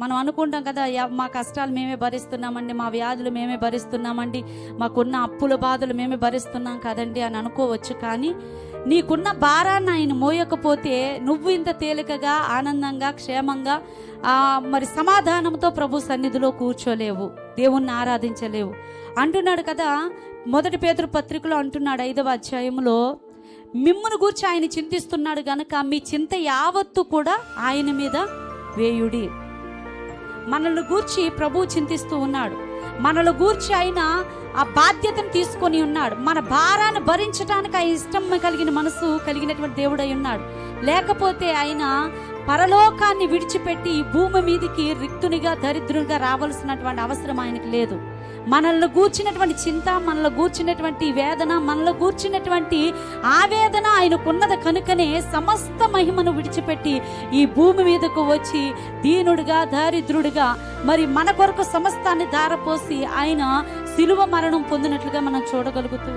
మనం అనుకుంటాం కదా, మా కష్టాలు మేమే భరిస్తున్నామండి, మా వ్యాధులు మేమే భరిస్తున్నామండి, మాకున్న అప్పుల బాధలు మేమే భరిస్తున్నాం కదండి అని అనుకోవచ్చు. కానీ నీకున్న భారాన్ని ఆయన మోయకపోతే నువ్వు ఇంత తేలికగా, ఆనందంగా, క్షేమంగా, మరి సమాధానంతో ప్రభు సన్నిధిలో కూర్చోలేవు, దేవుణ్ణి ఆరాధించలేవు. అంటున్నాడు కదా, 1 పేతురు పత్రికలో అంటున్నాడు 5వ అధ్యాయంలో, మిమ్మును గూర్చి ఆయన చింతిస్తున్నాడు గనక మీ చింత యావత్తు కూడా ఆయన మీద వేయుడి. మనల్ని గూర్చి ప్రభు చింతిస్తూ ఉన్నాడు. మనల్ని గూర్చి ఆయన ఆ బాధ్యతను తీసుకొని ఉన్నాడు. మన భారాన్ని భరించడానికి ఆయన ఇష్టం కలిగిన మనసు కలిగినటువంటి దేవుడై ఉన్నాడు. లేకపోతే ఆయన పరలోకాన్ని విడిచిపెట్టి ఈ భూమి మీదకి రిక్తునిగా, దరిద్రునిగా రావాల్సినటువంటి అవసరం ఆయనకి లేదు. మనల్ని గూర్చినటువంటి చింత, మనల్ని గూర్చినటువంటి వేదన, మనల్ని గూర్చినటువంటి ఆవేదన ఆయనకున్నది కనుకనే సమస్త మహిమను విడిచిపెట్టి ఈ భూమి మీదకు వచ్చి దీనుడిగా, దరిద్రుడిగా మరి మన కొరకు సమస్తాన్ని ధారపోసి ఆయన శిలువ మరణం పొందినట్లుగా మనం చూడగలుగుతూ